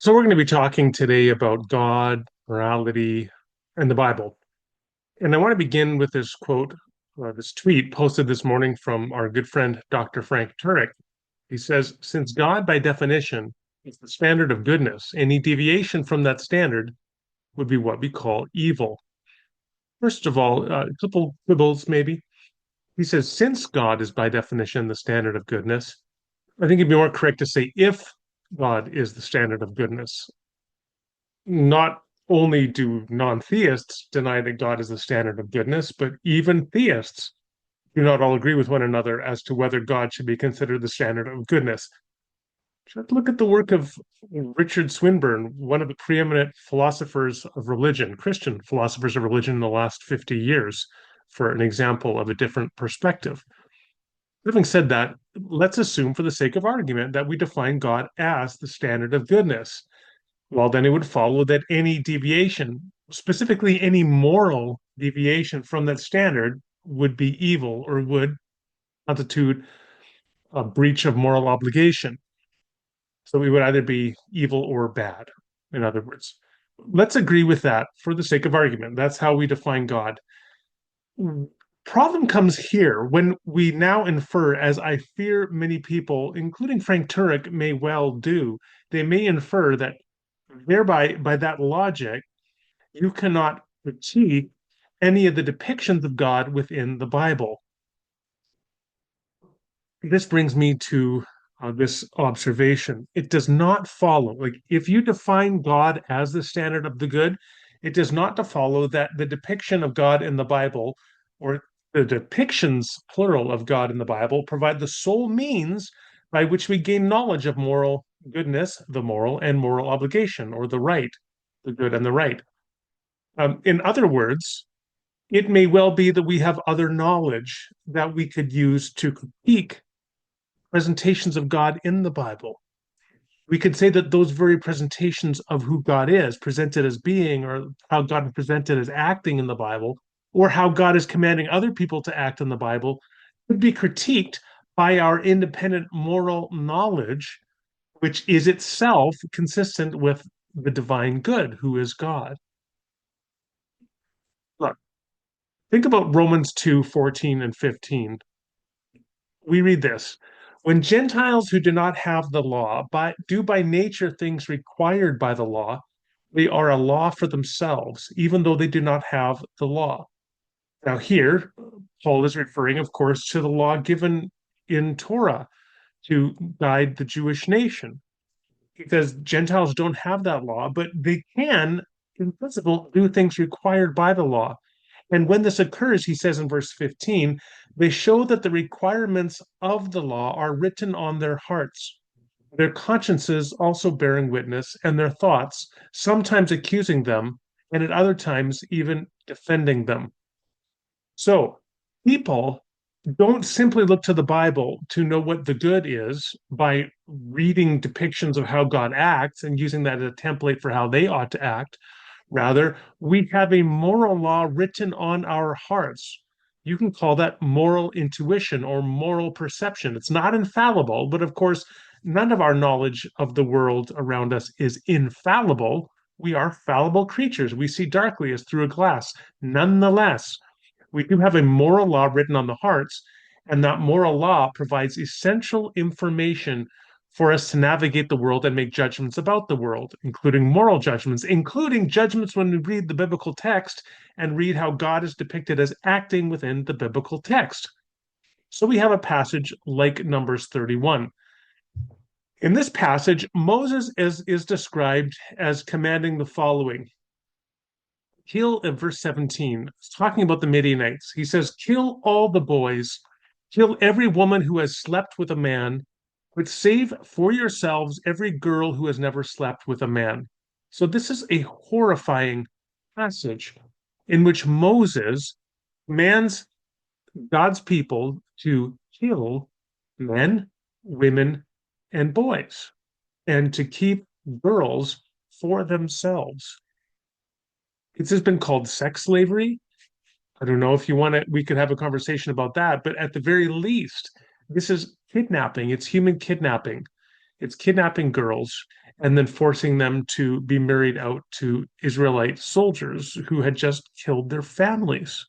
So we're going to be talking today about God, morality, and the Bible. And I want to begin with this quote, this tweet posted this morning from our good friend, Dr. Frank Turek. He says, since God, by definition, is the standard of goodness, any deviation from that standard would be what we call evil. First of all, a couple quibbles maybe. He says, since God is by definition the standard of goodness, I think it'd be more correct to say if God is the standard of goodness. Not only do non-theists deny that God is the standard of goodness, but even theists do not all agree with one another as to whether God should be considered the standard of goodness. Just look at the work of Richard Swinburne, one of the preeminent philosophers of religion, Christian philosophers of religion in the last 50 years, for an example of a different perspective. Having said that, let's assume for the sake of argument that we define God as the standard of goodness. Well, then it would follow that any deviation, specifically any moral deviation from that standard, would be evil or would constitute a breach of moral obligation. So we would either be evil or bad, in other words. Let's agree with that for the sake of argument. That's how we define God. Problem comes here when we now infer, as I fear many people, including Frank Turek, may well do, they may infer that thereby, by that logic, you cannot critique any of the depictions of God within the Bible. This brings me to this observation. It does not follow, like, if you define God as the standard of the good, it does not follow that the depiction of God in the Bible, or the depictions, plural, of God in the Bible, provide the sole means by which we gain knowledge of moral goodness, the moral, and moral obligation, or the right, the good and the right. In other words, it may well be that we have other knowledge that we could use to critique presentations of God in the Bible. We could say that those very presentations of who God is, presented as being, or how God is presented as acting in the Bible, or how God is commanding other people to act in the Bible, could be critiqued by our independent moral knowledge, which is itself consistent with the divine good, who is God. Look, think about Romans 2:14 and 15. We read this. When Gentiles who do not have the law, but do by nature things required by the law, they are a law for themselves, even though they do not have the law. Now, here, Paul is referring, of course, to the law given in Torah to guide the Jewish nation, because Gentiles don't have that law, but they can, in principle, do things required by the law. And when this occurs, he says in verse 15, they show that the requirements of the law are written on their hearts, their consciences also bearing witness, and their thoughts, sometimes accusing them, and at other times even defending them. So people don't simply look to the Bible to know what the good is by reading depictions of how God acts and using that as a template for how they ought to act. Rather, we have a moral law written on our hearts. You can call that moral intuition or moral perception. It's not infallible, but of course, none of our knowledge of the world around us is infallible. We are fallible creatures. We see darkly as through a glass. Nonetheless, we do have a moral law written on the hearts, and that moral law provides essential information for us to navigate the world and make judgments about the world, including moral judgments, including judgments when we read the biblical text and read how God is depicted as acting within the biblical text. So we have a passage like Numbers 31. In this passage, Moses is described as commanding the following. Kill, in verse 17, it's talking about the Midianites. He says, kill all the boys, kill every woman who has slept with a man, but save for yourselves every girl who has never slept with a man. So this is a horrifying passage in which Moses commands God's people to kill men, women, and boys, and to keep girls for themselves. It's just been called sex slavery. I don't know if you want to, we could have a conversation about that, but at the very least, this is kidnapping. It's human kidnapping. It's kidnapping girls and then forcing them to be married out to Israelite soldiers who had just killed their families.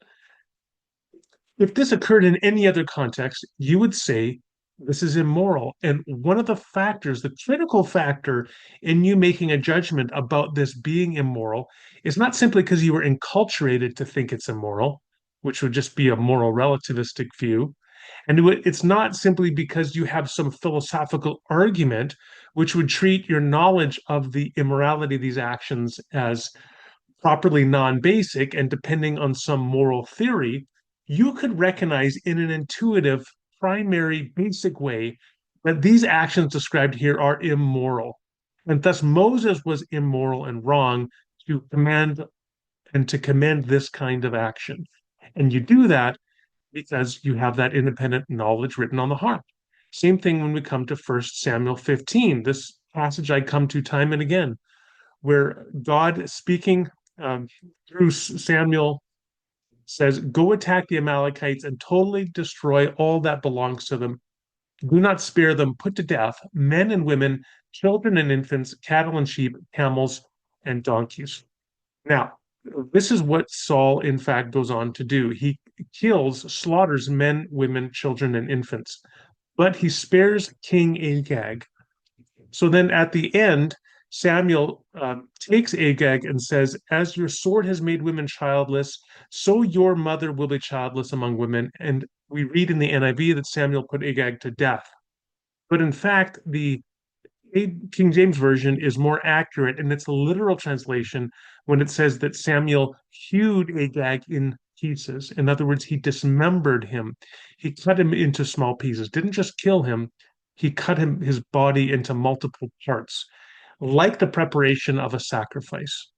If this occurred in any other context, you would say this is immoral. And one of the factors, the critical factor in you making a judgment about this being immoral, is not simply because you were enculturated to think it's immoral, which would just be a moral relativistic view. And it's not simply because you have some philosophical argument which would treat your knowledge of the immorality of these actions as properly non-basic and depending on some moral theory, you could recognize in an intuitive, primary, basic way that these actions described here are immoral. And thus Moses was immoral and wrong to command and to commend this kind of action. And you do that because you have that independent knowledge written on the heart. Same thing when we come to 1 Samuel 15, this passage I come to time and again, where God speaking um, through Samuel says, "Go attack the Amalekites and totally destroy all that belongs to them. Do not spare them, put to death men and women, children and infants, cattle and sheep, camels and donkeys." Now, this is what Saul, in fact, goes on to do. He kills, slaughters men, women, children, and infants, but he spares King Agag. So then at the end, Samuel takes Agag and says, "As your sword has made women childless, so your mother will be childless among women." And we read in the NIV that Samuel put Agag to death. But in fact, the King James Version is more accurate in its literal translation when it says that Samuel hewed Agag in pieces. In other words, he dismembered him. He cut him into small pieces. Didn't just kill him, he cut his body into multiple parts, like the preparation of a sacrifice.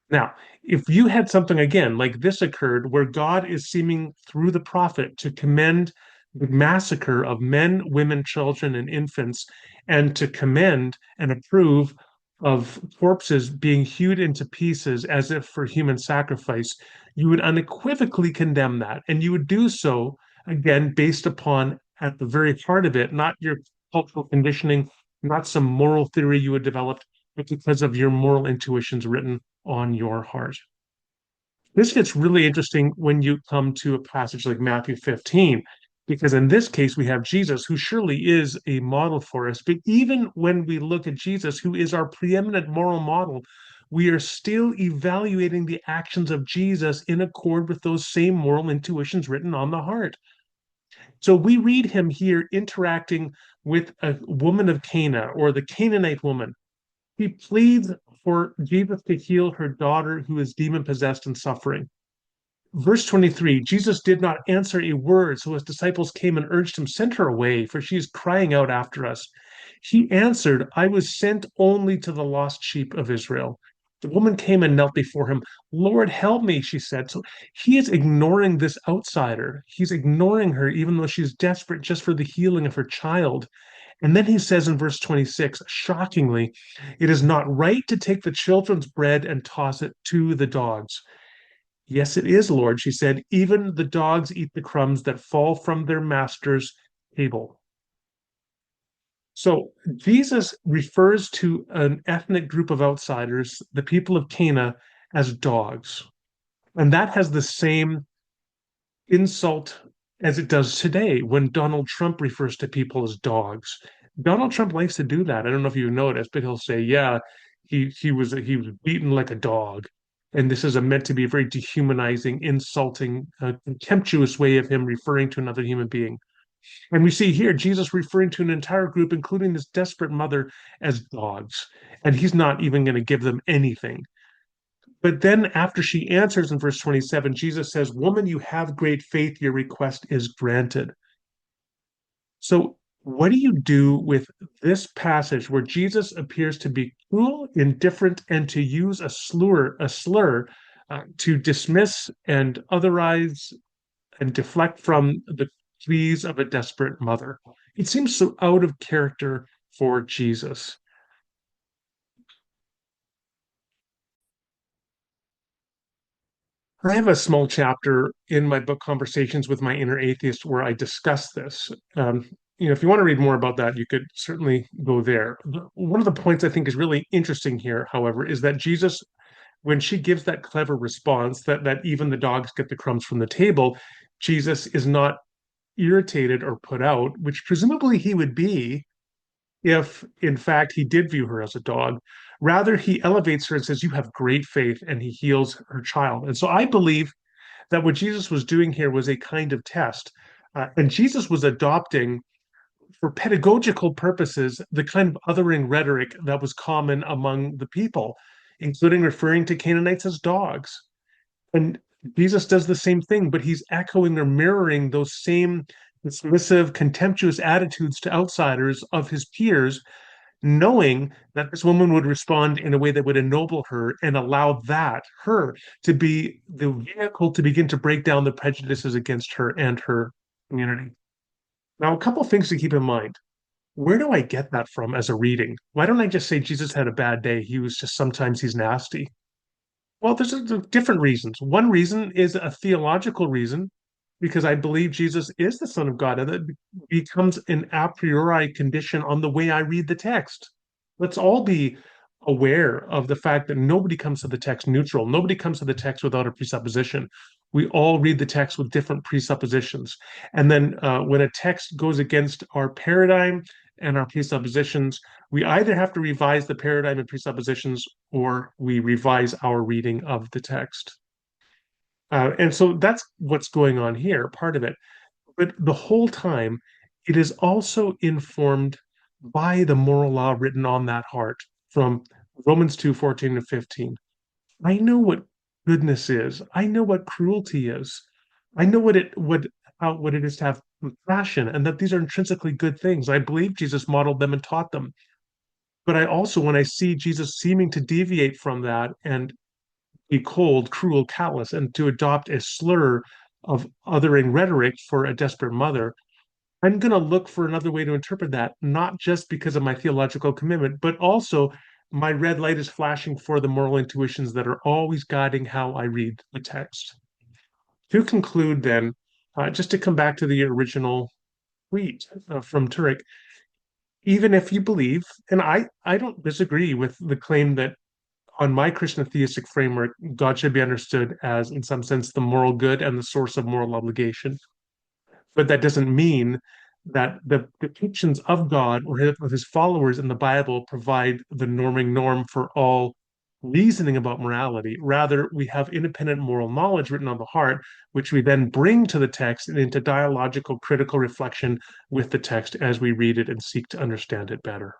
Now, if you had something again like this occurred where God is seeming through the prophet to commend the massacre of men, women, children, and infants, and to commend and approve of corpses being hewed into pieces as if for human sacrifice, you would unequivocally condemn that. And you would do so, again, based upon, at the very heart of it, not your cultural conditioning, not some moral theory you had developed, but because of your moral intuitions written on your heart. This gets really interesting when you come to a passage like Matthew 15, because in this case, we have Jesus, who surely is a model for us. But even when we look at Jesus, who is our preeminent moral model, we are still evaluating the actions of Jesus in accord with those same moral intuitions written on the heart. So we read him here interacting with a woman of Cana or the Canaanite woman. He pleads for Jesus to heal her daughter who is demon possessed and suffering. Verse 23, Jesus did not answer a word, so his disciples came and urged him, "Send her away, for she is crying out after us." He answered, "I was sent only to the lost sheep of Israel." The woman came and knelt before him. "Lord, help me," she said. So he is ignoring this outsider. He's ignoring her, even though she's desperate just for the healing of her child. And then he says in verse 26, shockingly, "It is not right to take the children's bread and toss it to the dogs." "Yes, it is, Lord," she said. "Even the dogs eat the crumbs that fall from their master's table." So Jesus refers to an ethnic group of outsiders, the people of Cana, as dogs. And that has the same insult as it does today when Donald Trump refers to people as dogs. Donald Trump likes to do that. I don't know if you noticed, but he'll say, "Yeah, he was beaten like a dog." And this is meant to be a very dehumanizing, insulting, contemptuous way of him referring to another human being. And we see here Jesus referring to an entire group, including this desperate mother, as dogs. And he's not even going to give them anything. But then after she answers in verse 27, Jesus says, "Woman, you have great faith. Your request is granted." So, what do you do with this passage where Jesus appears to be cruel, indifferent, and to use a slur to dismiss and otherize and deflect from the pleas of a desperate mother? It seems so out of character for Jesus. I have a small chapter in my book Conversations with My Inner Atheist where I discuss this. if you want to read more about that, you could certainly go there. One of the points I think is really interesting here, however, is that Jesus, when she gives that clever response that even the dogs get the crumbs from the table, Jesus is not irritated or put out, which presumably he would be if, in fact, he did view her as a dog. Rather, he elevates her and says, "You have great faith," and he heals her child. And so I believe that what Jesus was doing here was a kind of test. And Jesus was adopting, for pedagogical purposes, the kind of othering rhetoric that was common among the people, including referring to Canaanites as dogs. And Jesus does the same thing, but he's echoing or mirroring those same dismissive, contemptuous attitudes to outsiders of his peers, knowing that this woman would respond in a way that would ennoble her and allow her, to be the vehicle to begin to break down the prejudices against her and her community. Now, a couple things to keep in mind. Where do I get that from as a reading? Why don't I just say Jesus had a bad day? He was just sometimes he's nasty. Well, there's different reasons. One reason is a theological reason, because I believe Jesus is the Son of God, and that becomes an a priori condition on the way I read the text. Let's all be aware of the fact that nobody comes to the text neutral. Nobody comes to the text without a presupposition. We all read the text with different presuppositions. And then when a text goes against our paradigm and our presuppositions, we either have to revise the paradigm and presuppositions or we revise our reading of the text. And so that's what's going on here, part of it. But the whole time, it is also informed by the moral law written on that heart from Romans 2:14 to 15. I know what goodness is. I know what cruelty is. I know what it is to have compassion, and that these are intrinsically good things. I believe Jesus modeled them and taught them. But I also, when I see Jesus seeming to deviate from that and be cold, cruel, callous, and to adopt a slur of othering rhetoric for a desperate mother, I'm going to look for another way to interpret that, not just because of my theological commitment, but also my red light is flashing for the moral intuitions that are always guiding how I read the text. To conclude, then, just to come back to the original tweet from Turek, even if you believe, and I don't disagree with the claim that on my Christian theistic framework, God should be understood as, in some sense, the moral good and the source of moral obligation. But that doesn't mean that the depictions of God or of his followers in the Bible provide the norming norm for all reasoning about morality. Rather, we have independent moral knowledge written on the heart, which we then bring to the text and into dialogical, critical reflection with the text as we read it and seek to understand it better.